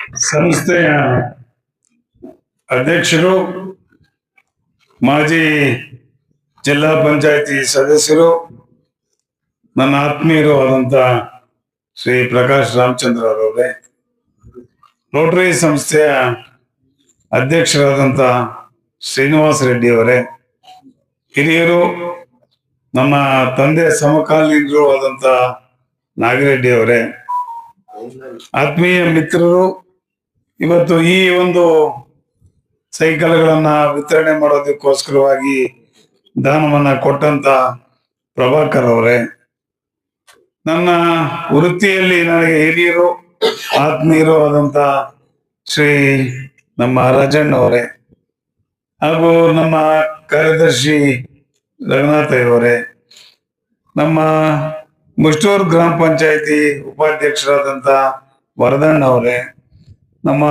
ಸಂಸ್ಥೆಯ ಅಧ್ಯಕ್ಷರು, ಮಾಜಿ ಜಿಲ್ಲಾ ಪಂಚಾಯತಿ ಸದಸ್ಯರು, ನನ್ನ ಆತ್ಮೀಯರು ಆದಂತ ಶ್ರೀ ಪ್ರಕಾಶ್ ರಾಮಚಂದ್ರ ಅವರವರೇ, ರೋಟರಿ ಸಂಸ್ಥೆಯ ಅಧ್ಯಕ್ಷರಾದಂತ ಶ್ರೀನಿವಾಸ ರೆಡ್ಡಿ ಅವರೇ, ಹಿರಿಯರು, ನಮ್ಮ ತಂದೆ ಸಮಕಾಲೀನರು ಆದಂತ ನಾಗಿರೆಡ್ಡಿ ಅವರೇ, ಆತ್ಮೀಯ ಮಿತ್ರರು, ಇವತ್ತು ಈ ಒಂದು ಸೈಕಲ್ಗಳನ್ನ ವಿತರಣೆ ಮಾಡೋದಕ್ಕೋಸ್ಕರವಾಗಿ ದಾನವನ್ನ ಕೊಟ್ಟಂತ ಪ್ರಭಾಕರ್ ಅವರೇ, ನನ್ನ ವೃತ್ತಿಯಲ್ಲಿ ನನಗೆ ಹಿರಿಯರು ಆತ್ಮೀಯರು ಆದಂತ ಶ್ರೀ ನಮ್ಮ ರಾಜಣ್ಣ ಅವರೇ, ಹಾಗೂ ನಮ್ಮ ಕಾರ್ಯದರ್ಶಿ ರಘುನಾಥ ಅವರೇ, ನಮ್ಮ ಮುಷ್ಟೂರು ಗ್ರಾಮ ಪಂಚಾಯತಿ ಉಪಾಧ್ಯಕ್ಷರಾದಂತ ವರದಣ್ಣ ಅವರೇ, ನಮ್ಮ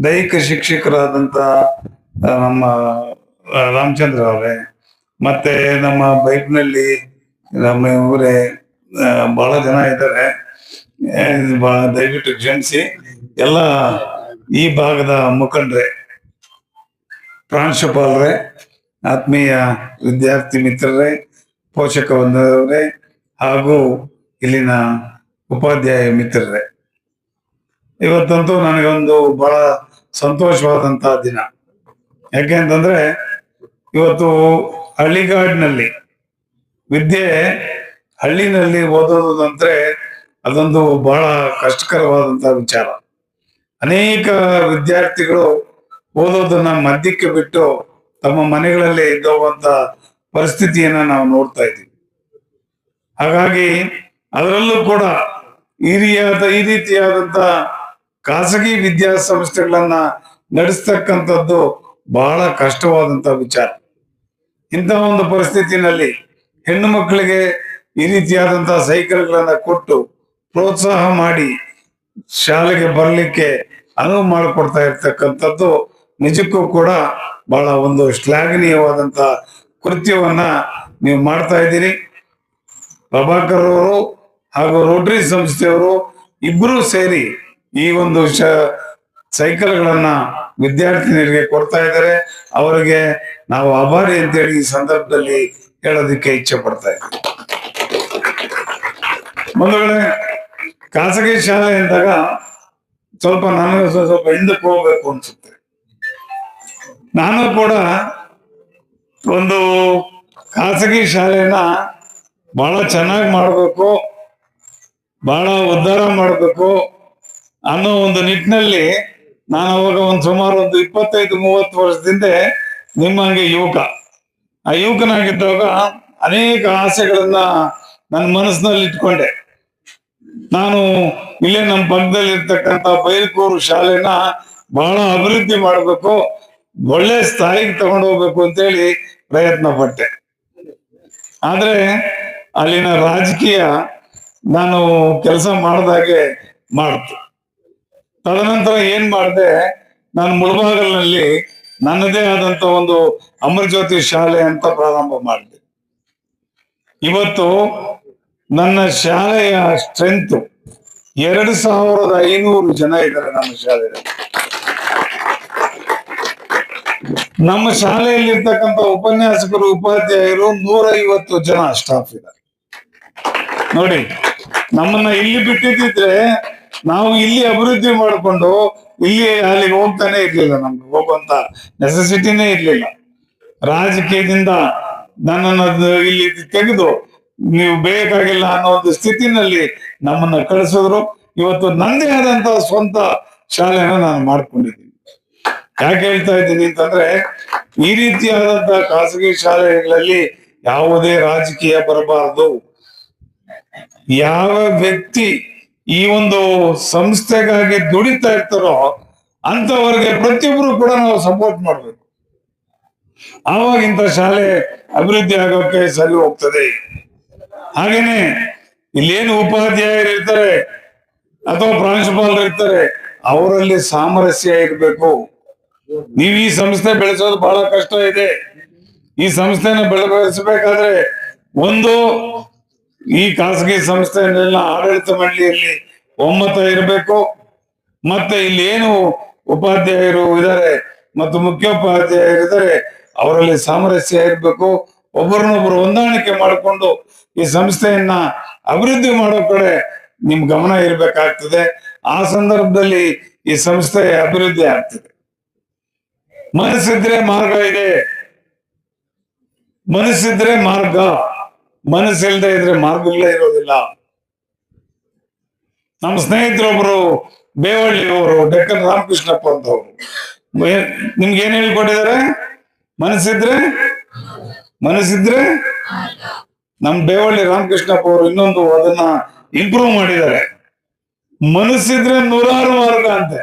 ದೈಹಿಕ ಶಿಕ್ಷಕರಾದಂತ ನಮ್ಮ ರಾಮಚಂದ್ರ ಅವರೇ, ಮತ್ತೆ ನಮ್ಮ ಬೈಕ್ನಲ್ಲಿ ನಮ್ಮ ಊರೇ ಬಹಳ ಜನ ಇದ್ದಾರೆ, ದಯವಿಟ್ಟು ಕ್ಷಮಿಸಿ. ಎಲ್ಲ ಈ ಭಾಗದ ಮುಖಂಡ್ರೆ, ಪ್ರಾಂಶುಪಾಲರೇ, ಆತ್ಮೀಯ ವಿದ್ಯಾರ್ಥಿ ಮಿತ್ರರೇ, ಪೋಷಕ ಬಂಧುವರೇ, ಹಾಗೂ ಇಲ್ಲಿನ ಉಪಾಧ್ಯಾಯ ಮಿತ್ರರೇ, ಇವತ್ತಂತೂ ನನಗೊಂದು ಬಹಳ ಸಂತೋಷವಾದಂತಹ ದಿನ. ಯಾಕೆ ಅಂತಂದ್ರೆ ಇವತ್ತು ಹಳ್ಳಿಗಾಡಿನಲ್ಲಿ ವಿದ್ಯೆ, ಹಳ್ಳಿನಲ್ಲಿ ಓದೋದಂದ್ರೆ ಅದೊಂದು ಬಹಳ ಕಷ್ಟಕರವಾದಂತಹ ವಿಚಾರ. ಅನೇಕ ವಿದ್ಯಾರ್ಥಿಗಳು ಓದೋದನ್ನ ಮಧ್ಯಕ್ಕೆ ಬಿಟ್ಟು ತಮ್ಮ ಮನೆಗಳಲ್ಲೇ ಇದ್ದೋಗುವಂತ ಪರಿಸ್ಥಿತಿಯನ್ನ ನಾವು ನೋಡ್ತಾ ಇದ್ದೀವಿ. ಹಾಗಾಗಿ ಅದರಲ್ಲೂ ಕೂಡ ಈ ರೀತಿಯಾದಂತ ಖಾಸಗಿ ವಿದ್ಯಾಸಂಸ್ಥೆಗಳನ್ನ ನಡೆಸ್ತಕ್ಕಂಥದ್ದು ಬಹಳ ಕಷ್ಟವಾದಂತ ವಿಚಾರ. ಇಂತಹ ಒಂದು ಪರಿಸ್ಥಿತಿನಲ್ಲಿ ಹೆಣ್ಣು ಮಕ್ಕಳಿಗೆ ಈ ರೀತಿಯಾದಂತಹ ಸೈಕಲ್ಗಳನ್ನ ಕೊಟ್ಟು ಪ್ರೋತ್ಸಾಹ ಮಾಡಿ ಶಾಲೆಗೆ ಬರಲಿಕ್ಕೆ ಅನುವು ಮಾಡಿಕೊಡ್ತಾ ಇರ್ತಕ್ಕಂಥದ್ದು ನಿಜಕ್ಕೂ ಕೂಡ ಬಹಳ ಒಂದು ಶ್ಲಾಘನೀಯವಾದಂತ ಕೃತ್ಯವನ್ನ ನೀವು ಮಾಡ್ತಾ ಇದ್ದೀರಿ. ಪ್ರಭಾಕರ್ ಅವರು ಹಾಗೂ ರೋಟರಿ ಸಂಸ್ಥೆಯವರು ಇಬ್ಬರೂ ಸೇರಿ ಈ ಒಂದು ಸೈಕಲ್ಗಳನ್ನ ವಿದ್ಯಾರ್ಥಿನಿಯರಿಗೆ ಕೊಡ್ತಾ ಇದ್ದಾರೆ. ಅವರಿಗೆ ನಾವು ಆಭಾರಿ ಅಂತೇಳಿ ಈ ಸಂದರ್ಭದಲ್ಲಿ ಹೇಳೋದಕ್ಕೆ ಇಚ್ಛೆ ಪಡ್ತಾ ಇದ್ದೀವಿ. ಬಂಧುಗಳೇ, ಖಾಸಗಿ ಶಾಲೆ ಅಂದಾಗ ನನಗೆ ಸ್ವಲ್ಪ ಹಿಂದಕ್ಕೆ ಹೋಗ್ಬೇಕು ಅನ್ಸುತ್ತೆ. ನಾನು ಕೂಡ ಒಂದು ಖಾಸಗಿ ಶಾಲೆನ ಬಹಳ ಚೆನ್ನಾಗಿ ಮಾಡಬೇಕು, ಬಹಳ ಉದ್ಧಾರ ಮಾಡಬೇಕು ಅನ್ನೋ ಒಂದು ನಿಟ್ಟಿನಲ್ಲಿ ನಾನು ಅವಾಗ ಸುಮಾರು 25-30 ವರ್ಷದಿಂದ ನಿಮ್ಮಂಗೆ ಆ ಯುವಕನಾಗಿದ್ದಾಗ ಅನೇಕ ಆಸೆಗಳನ್ನ ನನ್ನ ಮನಸ್ಸಿನಲ್ಲಿ ಇಟ್ಕೊಂಡೆ. ನಾನು ಇಲ್ಲೇ ನಮ್ಮ ಪಕ್ಕದಲ್ಲಿ ಇರ್ತಕ್ಕಂಥ ಬೈಲ್ಕೂರು ಶಾಲೆನ ಬಹಳ ಅಭಿವೃದ್ಧಿ ಮಾಡಬೇಕು, ಒಳ್ಳೆ ಸ್ಥಾಯಿಗೆ ತಗೊಂಡು ಹೋಗ್ಬೇಕು ಅಂತೇಳಿ ಪ್ರಯತ್ನ ಪಟ್ಟೆ. ಆದ್ರೆ ಅಲ್ಲಿನ ರಾಜಕೀಯ ನಾನು ಕೆಲಸ ಮಾಡ್ದಾಗೆ ಮಾಡ್ತು. ತದನಂತರ ಏನ್ ಮಾಡಿದೆ, ನಾನು ಮುಳಬಾಗಲ್ನಲ್ಲಿ ನನ್ನದೇ ಆದಂತ ಒಂದು ಅಮರಜ್ಯೋತಿ ಶಾಲೆ ಅಂತ ಪ್ರಾರಂಭ ಮಾಡಿದೆ. ಇವತ್ತು ನನ್ನ ಶಾಲೆಯ ಸ್ಟ್ರೆಂತ್ 2500 ಜನ ಇದ್ದಾರೆ ನಮ್ಮ ಶಾಲೆಯಲ್ಲಿ. ನಮ್ಮ ಶಾಲೆಯಲ್ಲಿರ್ತಕ್ಕಂಥ ಉಪನ್ಯಾಸಕರು, ಉಪಾಧ್ಯಾಯರು 150 ಜನ ಸ್ಟಾಫ್ ಇದ್ದಾರೆ. ನೋಡಿ, ನಮ್ಮನ್ನ ಇಲ್ಲಿ ಬಿಟ್ಟಿದ್ರೆ ನಾವು ಇಲ್ಲಿ ಅಭಿವೃದ್ಧಿ ಮಾಡಿಕೊಂಡು ಇಲ್ಲಿ ಅಲ್ಲಿಗೆ ಹೋಗ್ತಾನೆ ಇರ್ಲಿಲ್ಲ, ನಮ್ಗೆ ಹೋಗುವಂತ ನೆಸೆಸಿಟಿನೇ ಇರ್ಲಿಲ್ಲ. ರಾಜಕೀಯದಿಂದ ನನ್ನನ್ನು ಇಲ್ಲಿ ತೆಗೆದು ನೀವು ಬೇಕಾಗಿಲ್ಲ ಅನ್ನೋ ಒಂದು ಸ್ಥಿತಿನಲ್ಲಿ ನಮ್ಮನ್ನ ಕಳಿಸಿದ್ರು. ಇವತ್ತು ನಂದೇ ಆದಂತ ಸ್ವಂತ ಶಾಲೆನ ನಾನು ಮಾಡ್ಕೊಂಡಿದ್ದೀನಿ. ಯಾಕೆ ಹೇಳ್ತಾ ಇದ್ದೀನಿ ಅಂತಂದ್ರೆ, ಈ ರೀತಿಯಾದಂತಹ ಖಾಸಗಿ ಶಾಲೆಗಳಲ್ಲಿ ಯಾವುದೇ ರಾಜಕೀಯ ಬರಬಾರದು. ಯಾವ ವ್ಯಕ್ತಿ ಈ ಒಂದು ಸಂಸ್ಥೆಗಾಗಿ ದುಡಿತಾ ಇರ್ತಾರೋ ಅಂತವರಿಗೆ ಪ್ರತಿಯೊಬ್ಬರು ಕೂಡ ನಾವು ಸಪೋರ್ಟ್ ಮಾಡ್ಬೇಕು. ಆವಾಗ ಇಂಥ ಶಾಲೆ ಅಭಿವೃದ್ಧಿ ಆಗೋಕೆ ಸರಿ ಹೋಗ್ತದೆ. ಹಾಗೇನೆ ಇಲ್ಲೇನು ಉಪಾಧ್ಯಾಯರು ಇರ್ತಾರೆ ಅಥವಾ ಪ್ರಾಂಶುಪಾಲರು ಇರ್ತಾರೆ, ಅವರಲ್ಲಿ ಸಾಮರಸ್ಯ ಇರಬೇಕು. ನೀವು ಈ ಸಂಸ್ಥೆ ಬೆಳೆಸೋದು ಬಹಳ ಕಷ್ಟ ಇದೆ. ಈ ಸಂಸ್ಥೆನ ಬೆಳೆಸಬೇಕಾದ್ರೆ ಒಂದು ಈ ಖಾಸಗಿ ಸಂಸ್ಥೆಯನ್ನೆಲ್ಲ ಆಡಳಿತ ಮಂಡಳಿಯಲ್ಲಿ ಒಮ್ಮತ ಇರಬೇಕು. ಮತ್ತೆ ಇಲ್ಲಿ ಏನು ಉಪಾಧ್ಯಾಯರು ಇದ್ದಾರೆ ಮತ್ತು ಮುಖ್ಯೋಪಾಧ್ಯಾಯರು ಇದ್ದಾರೆ, ಅವರಲ್ಲಿ ಸಾಮರಸ್ಯ ಇರಬೇಕು. ಒಬ್ಬರನ್ನೊಬ್ಬರು ಹೊಂದಾಣಿಕೆ ಮಾಡಿಕೊಂಡು ಈ ಸಂಸ್ಥೆಯನ್ನ ಅಭಿವೃದ್ಧಿ ಮಾಡೋ ಕಡೆ ನಿಮ್ ಗಮನ ಇರಬೇಕಾಗ್ತದೆ. ಆ ಸಂದರ್ಭದಲ್ಲಿ ಈ ಸಂಸ್ಥೆ ಅಭಿವೃದ್ಧಿ ಆಗ್ತದೆ. ಮನಸ್ಸಿದ್ರೆ ಮಾರ್ಗ ಇದೆ, ಮನಸ್ಸಿದ್ರೆ ಮಾರ್ಗ, ಮನಸ್ಸಿಲ್ಲದೆ ಇದ್ರೆ ಮಾರ್ಗಗಳೇ ಇರೋದಿಲ್ಲ. ನಮ್ಮ ಸ್ನೇಹಿತರೊಬ್ರು ಬೇವಳ್ಳಿಯವರು, ಡೆಕ್ಕನ್ ರಾಮಕೃಷ್ಣಪ್ಪ ಅಂತವ್ರು, ನಿಮ್ಗೆ ಏನ್ ಹೇಳ್ಕೊಟ್ಟಿದ್ದಾರೆ? ಮನಸ್ಸಿದ್ರೆ ನಮ್ ಬೇವಳ್ಳಿ ರಾಮಕೃಷ್ಣಪ್ಪ ಅವರು ಇನ್ನೊಂದು ಅದನ್ನ ಇಂಪ್ರೂವ್ ಮಾಡಿದ್ದಾರೆ. ಮನಸ್ಸಿದ್ರೆ ನೂರಾರು ಮಾರ್ಗ ಅಂತೆ.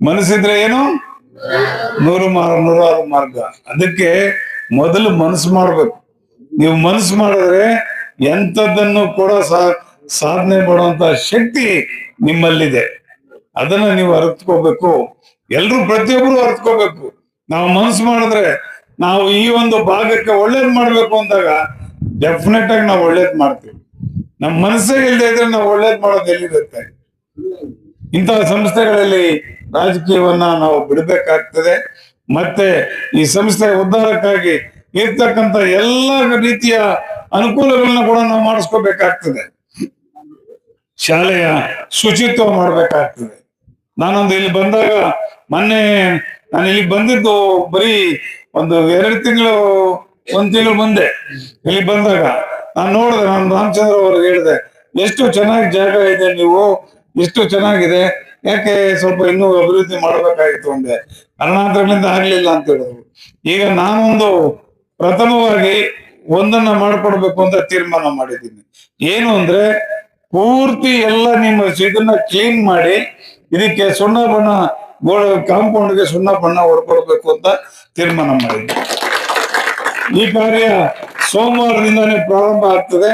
ಮನಸ್ಸಿದ್ರೆ ಏನು? ನೂರಾರು ಮಾರ್ಗ. ಅದಕ್ಕೆ ಮೊದಲು ಮನಸ್ಸು ಮಾಡ್ಬೇಕು. ನೀವು ಮನಸ್ಸು ಮಾಡಿದ್ರೆ ಎಂಥದ್ದನ್ನು ಕೂಡ ಸಾಧನೆ ಮಾಡುವಂತ ಶಕ್ತಿ ನಿಮ್ಮಲ್ಲಿದೆ. ಅದನ್ನ ನೀವು ಅರಿತುಕೋಬೇಕು. ಪ್ರತಿಯೊಬ್ರು ಅರಿತುಕೋಬೇಕು. ನಾವು ಮನಸ್ಸು ಮಾಡಿದ್ರೆ, ನಾವು ಈ ಒಂದು ಭಾಗಕ್ಕೆ ಒಳ್ಳೇದ್ ಮಾಡ್ಬೇಕು ಅಂದಾಗ ಡೆಫಿನೆಟ್ ಆಗಿ ನಾವು ಒಳ್ಳೇದ್ ಮಾಡ್ತೀವಿ. ನಮ್ಮ ಮನಸ್ಸೇ ಇಲ್ಲದೆ ಇದ್ರೆ ನಾವು ಒಳ್ಳೇದ್ ಮಾಡೋದು ಎಲ್ಲಿರುತ್ತೆ? ಇಂತಹ ಸಂಸ್ಥೆಗಳಲ್ಲಿ ರಾಜಕೀಯವನ್ನ ನಾವು ಬಿಡಬೇಕಾಗ್ತದೆ. ಮತ್ತೆ ಈ ಸಂಸ್ಥೆ ಉದ್ಧಾರಕ್ಕಾಗಿ ಇರ್ತಕ್ಕಂಥ ಎಲ್ಲ ರೀತಿಯ ಅನುಕೂಲಗಳನ್ನ ಕೂಡ ನಾವು ಮಾಡಿಸ್ಕೋಬೇಕಾಗ್ತದೆ. ಶಾಲೆಯ ಶುಚಿತ್ವ ಮಾಡ್ಬೇಕಾಗ್ತದೆ. ನಾನೊಂದು ಇಲ್ಲಿ ಬಂದಾಗ, ಮೊನ್ನೆ ನಾನು ಇಲ್ಲಿ ಬಂದಿದ್ದು ಬರೀ ಒಂದು 2 ತಿಂಗಳು 1 ತಿಂಗಳು ಮುಂದೆ ಇಲ್ಲಿ ಬಂದಾಗ ನಾನು ನೋಡಿದೆ, ನಾನು ರಾಮಚಂದ್ರ ಅವ್ರಿಗೆ ಹೇಳಿದೆ, ಎಷ್ಟು ಚೆನ್ನಾಗಿ ಜಾಗ ಇದೆ, ನೀವು ಎಷ್ಟು ಚೆನ್ನಾಗಿದೆ, ಯಾಕೆ ಸ್ವಲ್ಪ ಇನ್ನೂ ಅಭಿವೃದ್ಧಿ ಮಾಡಬೇಕಾಗಿತ್ತು ಅಂದೆ. ಕಾರಣಾಂತರಗಳಿಂದ ಆಗ್ಲಿಲ್ಲ ಅಂತ ಹೇಳಿದ್ರು. ಈಗ ನಾನೊಂದು ಪ್ರಥಮವಾಗಿ ಒಂದನ್ನ ಮಾಡ್ಕೊಡ್ಬೇಕು ಅಂತ ತೀರ್ಮಾನ ಮಾಡಿದ್ದೀನಿ. ಏನು ಅಂದ್ರೆ, ಪೂರ್ತಿ ಎಲ್ಲ ನಿಮ್ಮ ಇದನ್ನ ಕ್ಲೀನ್ ಮಾಡಿ ಇದಕ್ಕೆ ಸುಣ್ಣ ಬಣ್ಣ, ಕಾಂಪೌಂಡ್ಗೆ ಸುಣ್ಣ ಬಣ್ಣ ಹೊಡ್ಕೊಡ್ಬೇಕು ಅಂತ ತೀರ್ಮಾನ ಮಾಡಿದ್ದೆ. ಈ ಕಾರ್ಯ ಸೋಮವಾರದಿಂದಾನೇ ಪ್ರಾರಂಭ ಆಗ್ತದೆ.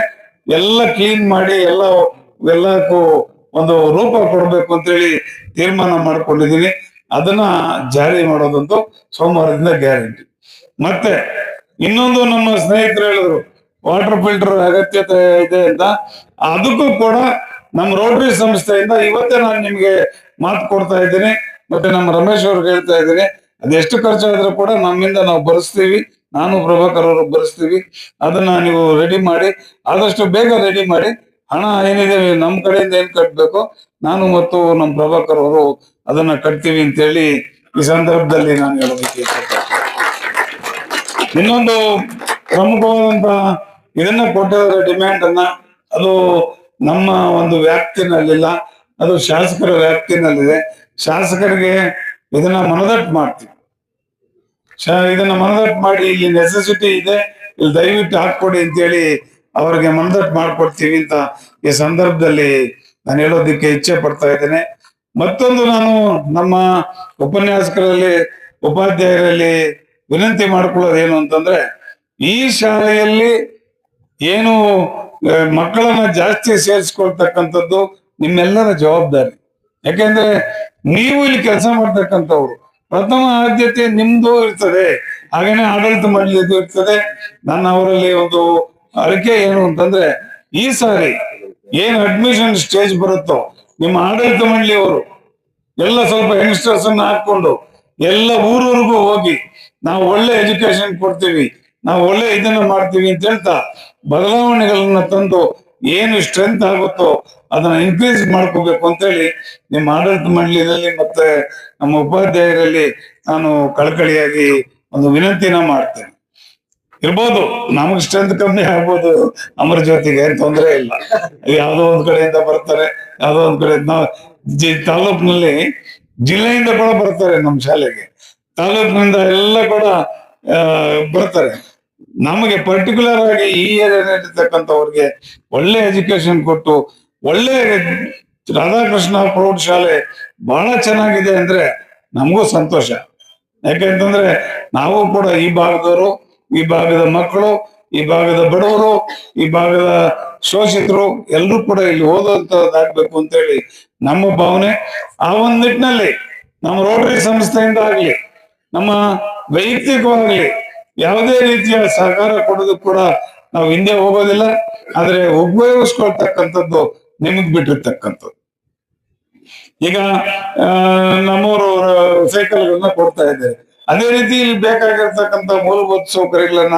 ಎಲ್ಲ ಕ್ಲೀನ್ ಮಾಡಿ ಎಲ್ಲಕ್ಕೂ ಒಂದು ರೂಪ ಕೊಡ್ಬೇಕು ಅಂತೇಳಿ ತೀರ್ಮಾನ ಮಾಡ್ಕೊಂಡಿದೀನಿ. ಅದನ್ನ ಜಾರಿ ಮಾಡೋದಂತೂ ಸೋಮವಾರದಿಂದ ಗ್ಯಾರಂಟಿ. ಮತ್ತೆ ಇನ್ನೊಂದು, ನಮ್ಮ ಸ್ನೇಹಿತರು ಹೇಳಿದ್ರು ವಾಟರ್ ಫಿಲ್ಟರ್ ಅಗತ್ಯತೆ ಇದೆ ಅಂತ. ಅದಕ್ಕೂ ಕೂಡ ನಮ್ಮ ರೋಟರಿ ಸಂಸ್ಥೆಯಿಂದ ಇವತ್ತೇ ನಾನು ನಿಮ್ಗೆ ಮಾತು ಕೊಡ್ತಾ ಇದ್ದೀನಿ. ಮತ್ತೆ ನಮ್ಮ ರಮೇಶ್ ಅವ್ರಿಗೆ ಹೇಳ್ತಾ ಇದ್ದೀನಿ, ಅದೆಷ್ಟು ಖರ್ಚಾದ್ರೂ ಕೂಡ ನಮ್ಮಿಂದ ನಾವು ಬರೆಸ್ತೀವಿ. ನಾನು ಪ್ರಭಾಕರ್ ಅವರು ಬರೆಸ್ತೀವಿ. ಅದನ್ನ ನೀವು ರೆಡಿ ಮಾಡಿ, ಆದಷ್ಟು ಬೇಗ ರೆಡಿ ಮಾಡಿ. ಹಣ ಏನಿದೆ ನಮ್ಮ ಕಡೆಯಿಂದ ಏನ್ ಕಟ್ಬೇಕು, ನಾನು ಮತ್ತು ನಮ್ಮ ಪ್ರಭಾಕರ್ ಅವರು ಅದನ್ನ ಕಟ್ತೀವಿ ಅಂತೇಳಿ ಈ ಸಂದರ್ಭದಲ್ಲಿ ನಾನು ಹೇಳೋದಕ್ಕೆ ಇನ್ನೊಂದು ಪ್ರಮುಖವಾದಂತ ಇದನ್ನ ಕೊಟ್ಟಿದ್ದಾರೆ ಡಿಮ್ಯಾಂಡ್ ಅನ್ನ. ಅದು ನಮ್ಮ ಒಂದು ವ್ಯಾಪ್ತಿನಲ್ಲಿಲ್ಲ, ಅದು ಶಾಸಕರ ವ್ಯಾಪ್ತಿನಲ್ಲಿದೆ. ಶಾಸಕರಿಗೆ ಇದನ್ನ ಮನದಟ್ಟು ಮಾಡ್ತೀವಿ. ಇದನ್ನ ಮನದಟ್ಟು ಮಾಡಿ, ಇಲ್ಲಿ ನೆಸೆಸಿಟಿ ಇದೆ, ಇಲ್ಲಿ ದಯವಿಟ್ಟು ಹಾಕೊಡಿ ಅಂತೇಳಿ ಅವ್ರಿಗೆ ಮನದಟ್ಟು ಮಾಡ್ಕೊಡ್ತೀವಿ ಅಂತ ಈ ಸಂದರ್ಭದಲ್ಲಿ ನಾನು ಹೇಳೋದಿಕ್ಕೆ ಇಚ್ಛೆ ಪಡ್ತಾ ಇದ್ದೇನೆ. ಮತ್ತೊಂದು, ನಾನು ನಮ್ಮ ಉಪನ್ಯಾಸಕರಲ್ಲಿ, ಉಪಾಧ್ಯಾಯರಲ್ಲಿ ವಿನಂತಿ ಮಾಡ್ಕೊಳ್ಳೋದು ಏನು ಅಂತಂದ್ರೆ, ಈ ಶಾಲೆಯಲ್ಲಿ ಏನು ಮಕ್ಕಳನ್ನ ಜಾಸ್ತಿ ಸೇರಿಸ್ಕೊಳ್ತಕ್ಕಂಥದ್ದು ನಿಮ್ಮೆಲ್ಲರ ಜವಾಬ್ದಾರಿ. ಯಾಕೆಂದ್ರೆ ನೀವು ಇಲ್ಲಿ ಕೆಲಸ ಮಾಡ್ತಕ್ಕಂಥವ್ರು, ಪ್ರಥಮ ಆದ್ಯತೆ ನಿಮ್ದು ಇರ್ತದೆ, ಹಾಗೇನೆ ಆಡಳಿತ ಮಂಡಳಿದು ಇರ್ತದೆ. ನನ್ನ ಅವರಲ್ಲಿ ಒಂದು ಅರಿಕೆ ಏನು ಅಂತಂದ್ರೆ, ಈ ಸಾರಿ ಏನ್ ಅಡ್ಮಿಷನ್ ಸ್ಟೇಜ್ ಬರುತ್ತೋ, ನಿಮ್ಮ ಆಡಳಿತ ಮಂಡಳಿಯವರು ಎಲ್ಲ ಸ್ವಲ್ಪ ಯಂಗ್ಸ್ಟರ್ಸ್ ಅನ್ನ ಹಾಕೊಂಡು ಎಲ್ಲ ಊರೂರಿಗೂ ಹೋಗಿ ನಾವು ಒಳ್ಳೆ ಎಜುಕೇಶನ್ ಕೊಡ್ತೀವಿ, ನಾವು ಒಳ್ಳೆ ಇದನ್ನ ಮಾಡ್ತೀವಿ ಅಂತ ಹೇಳ್ತಾ ಬದಲಾವಣೆಗಳನ್ನ ತಂದು ಏನು ಸ್ಟ್ರೆಂತ್ ಆಗುತ್ತೋ ಅದನ್ನ ಇನ್ಕ್ರೀಸ್ ಮಾಡ್ಕೋಬೇಕು ಅಂತೇಳಿ ನಿಮ್ಮ ಆಡಳಿತ ಮಂಡಳಿಯಲ್ಲಿ ಮತ್ತೆ ನಮ್ಮ ಉಪಾಧ್ಯಾಯರಲ್ಲಿ ನಾನು ಕಳಕಳಿಯಾಗಿ ಒಂದು ವಿನಂತಿನ ಮಾಡ್ತೇನೆ. ಇರ್ಬೋದು, ನಮಗ್ ಸ್ಟ್ರೆಂತ್ ಕಮ್ಮಿ ಆಗ್ಬೋದು, ಅಮರ ಜ್ಯೋತಿಗೆ ಏನ್ ತೊಂದರೆ ಇಲ್ಲ. ಯಾವ್ದೋ ಒಂದ್ ಕಡೆಯಿಂದ ಬರ್ತಾರೆ, ಯಾವ್ದೋ ಒಂದ್ ಕಡೆ ನಾವು ತಾಲೂಕಿನಲ್ಲಿ ಜಿಲ್ಲೆಯಿಂದ ಕೂಡ ಬರ್ತಾರೆ ನಮ್ಮ ಶಾಲೆಗೆ, ತಾಲೂಕಿನಿಂದ ಎಲ್ಲ ಕೂಡ ಬರ್ತಾರೆ. ನಮಗೆ ಪರ್ಟಿಕ್ಯುಲರ್ ಆಗಿ ಈ ಏರಿಯಾದಲ್ಲಿರ್ತಕ್ಕಂಥವ್ರಿಗೆ ಒಳ್ಳೆ ಎಜುಕೇಶನ್ ಕೊಟ್ಟು, ಒಳ್ಳೆ ರಾಧಾಕೃಷ್ಣ ಪ್ರೌಢಶಾಲೆ ಬಹಳ ಚೆನ್ನಾಗಿದೆ ಅಂದ್ರೆ ನಮಗೂ ಸಂತೋಷ. ಯಾಕೆಂತಂದ್ರೆ ನಾವು ಕೂಡ ಈ ಭಾಗದವರು, ಈ ಭಾಗದ ಮಕ್ಕಳು, ಈ ಭಾಗದ ಬಡವರು, ಈ ಭಾಗದ ಶೋಷಿತರು ಎಲ್ಲರೂ ಕೂಡ ಇಲ್ಲಿ ಓದುವಂತದ್ದಾಗ್ಬೇಕು ಅಂತೇಳಿ ನಮ್ಮ ಭಾವನೆ. ಆ ಒಂದು ನಿಟ್ಟಿನಲ್ಲಿ ನಮ್ಮ ರೋಟರಿ ಸಂಸ್ಥೆಯಿಂದ ಆಗ್ಲಿ, ನಮ್ಮ ವೈಯಕ್ತಿಕವಾಗ್ಲಿ ಯಾವುದೇ ರೀತಿಯ ಸಹಕಾರ ಕೊಡೋದು ಕೂಡ ನಾವು ಹಿಂದೆ ಹೋಗೋದಿಲ್ಲ. ಆದ್ರೆ ಉಪಯೋಗಿಸ್ಕೊಳ್ತಕ್ಕಂಥದ್ದು ನಿಮಗ್ ಬಿಟ್ಟಿರ್ತಕ್ಕಂಥದ್ದು. ಈಗ ನಮ್ಮವರು ಸೈಕಲ್ಗಳನ್ನ ಕೊಡ್ತಾ ಇದ್ದಾರೆ. ಅದೇ ರೀತಿ ಇಲ್ಲಿ ಬೇಕಾಗಿರ್ತಕ್ಕಂಥ ಮೂಲಭೂತ ಸೌಕರ್ಯಗಳನ್ನ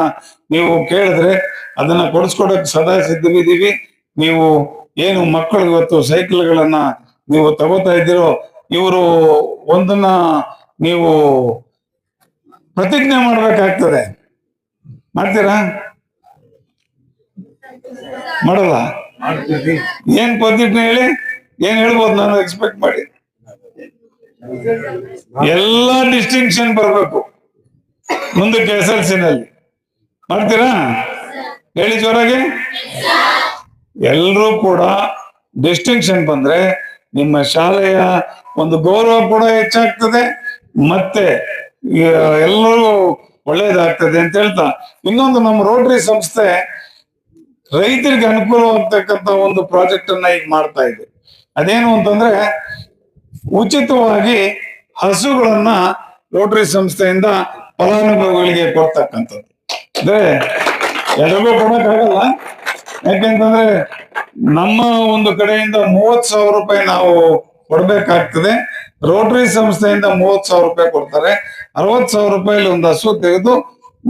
ನೀವು ಕೇಳಿದ್ರೆ ಅದನ್ನ ಕೊಡಿಸ್ಕೊಡಕ್ ಸದಾ ಸಿದ್ಧವಿದ್ದೀವಿ. ನೀವು ಏನು ಮಕ್ಕಳು ಇವತ್ತು ಸೈಕಲ್ಗಳನ್ನ ನೀವು ತಗೋತಾ ಇದ್ದೀರೋ, ಇವರು ಒಂದನ್ನ ನೀವು ಪ್ರತಿಜ್ಞೆ ಮಾಡ್ಬೇಕಾಗ್ತದೆ. ಮಾಡ್ತೀರಾ? ಮಾಡಲ್ಲ? ಏನ್ ಪ್ರತಿಜ್ಞೆ ಹೇಳಿ, ಏನ್ ಹೇಳ್ಬೋದು? ನಾನು ಎಕ್ಸ್ಪೆಕ್ಟ್ ಮಾಡಿ ಎಲ್ಲಾ ಡಿಸ್ಟಿಂಕ್ಷನ್ ಬರ್ಬೇಕು ಮುಂದಕ್ಕೆ SLC ನಲ್ಲಿ. ಮಾಡ್ತೀರಾ? ಹೇಳಿ ಜೋರಾಗಿ. ಎಲ್ರೂ ಕೂಡ ಡಿಸ್ಟಿಂಕ್ಷನ್ ಬಂದ್ರೆ ನಿಮ್ಮ ಶಾಲೆಯ ಒಂದು ಗೌರವ ಕೂಡ ಹೆಚ್ಚಾಗ್ತದೆ, ಮತ್ತೆ ಎಲ್ಲರೂ ಒಳ್ಳೇದಾಗ್ತದೆ ಅಂತ ಹೇಳ್ತಾ, ಇನ್ನೊಂದು ನಮ್ಮ ರೋಟರಿ ಸಂಸ್ಥೆ ರೈತರಿಗೆ ಅನುಕೂಲವಾಗ್ತಕ್ಕಂಥ ಒಂದು ಪ್ರಾಜೆಕ್ಟ್ ಅನ್ನ ಈಗ ಮಾಡ್ತಾ ಇದೆ. ಅದೇನು ಅಂತಂದ್ರೆ ಉಚಿತವಾಗಿ ಹಸುಗಳನ್ನ ರೋಟರಿ ಸಂಸ್ಥೆಯಿಂದ ಫಲಾನುಭವಿಗಳಿಗೆ ಕೊಡ್ತಕ್ಕಂಥದ್ದು. ಅಂದ್ರೆ ಎಲ್ರಿಗೂ ಕೊಡಕ್ಕಾಗಲ್ಲ, ಯಾಕೆಂತಂದ್ರೆ ನಮ್ಮ ಒಂದು ಕಡೆಯಿಂದ 30,000 ರೂಪಾಯಿ ನಾವು ಕೊಡ್ಬೇಕಾಗ್ತದೆ. ರೋಟರಿ ಸಂಸ್ಥೆಯಿಂದ 30,000 ರೂಪಾಯಿ ಕೊಡ್ತಾರೆ. 60,000 ರೂಪಾಯಿ ಒಂದು ಹಸು ತೆಗೆದು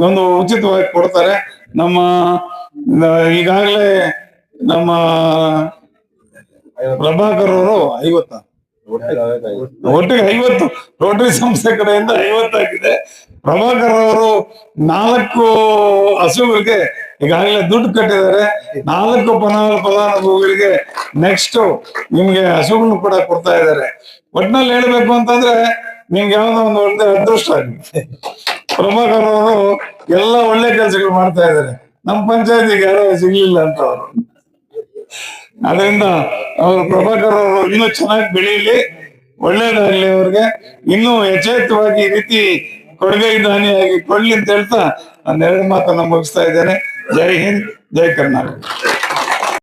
ಒಂದು ಉಚಿತವಾಗಿ ಕೊಡ್ತಾರೆ. ನಮ್ಮ ಈಗಾಗಲೇ ನಮ್ಮ ಪ್ರಭಾಕರ್ ಅವರು 50 ಒಟ್ಟಿಗೆ 50 ರೋಟರಿ ಸಂಸ್ಥೆ ಕಡೆಯಿಂದ 50 ಆಗಿದೆ. ಪ್ರಭಾಕರ್ ಅವರು 4 ಹಸುಗಳಿಗೆ ಈಗಾಗಲೇ ದುಡ್ಡು ಕಟ್ಟಿದ್ದಾರೆ. 4 ಫಲಾನುಭವಿಗಳಿಗೆ ನೆಕ್ಸ್ಟ್ ನಿಮ್ಗೆ ಹಸುಗಳನ್ನು ಕೂಡ ಕೊಡ್ತಾ ಇದ್ದಾರೆ. ಒಟ್ನಲ್ಲಿ ಹೇಳ್ಬೇಕು ಅಂತಂದ್ರೆ ನಿಮ್ಗೆ ಯಾವ್ದೋ ಒಂದು ಒಳ್ಳೆ ಅದೃಷ್ಟ ಆಗಿದೆ. ಪ್ರಭಾಕರ್ ಅವರು ಎಲ್ಲ ಒಳ್ಳೆ ಕೆಲಸಗಳು ಮಾಡ್ತಾ ಇದ್ದಾರೆ. ನಮ್ಮ ಪಂಚಾಯತಿಗೆ ಯಾರೋ ಸಿಗ್ಲಿಲ್ಲ ಅಂತ ಅವರು. ಅದರಿಂದ ಅವರು ಪ್ರಭಾಕರ್ ಅವರು ಇನ್ನೂ ಚೆನ್ನಾಗಿ ಬೆಳೀಲಿ, ಒಳ್ಳೇದಾಗ್ಲಿ ಅವ್ರಿಗೆ. ಇನ್ನೂ ಯಥೇಚ್ಛವಾಗಿ ಈ ರೀತಿ ಕೊಡುಗೆ ದಾನಿಯಾಗಿ ಕೊಡ್ಲಿ ಅಂತ ಹೇಳ್ತಾ ನಾನು 2 ಮಾತನ್ನ ಮುಗಿಸ್ತಾ ಇದ್ದೇನೆ. ಜೈ ಹಿಂದ್, ಜೈ ಕರ್ನಾಟಕ.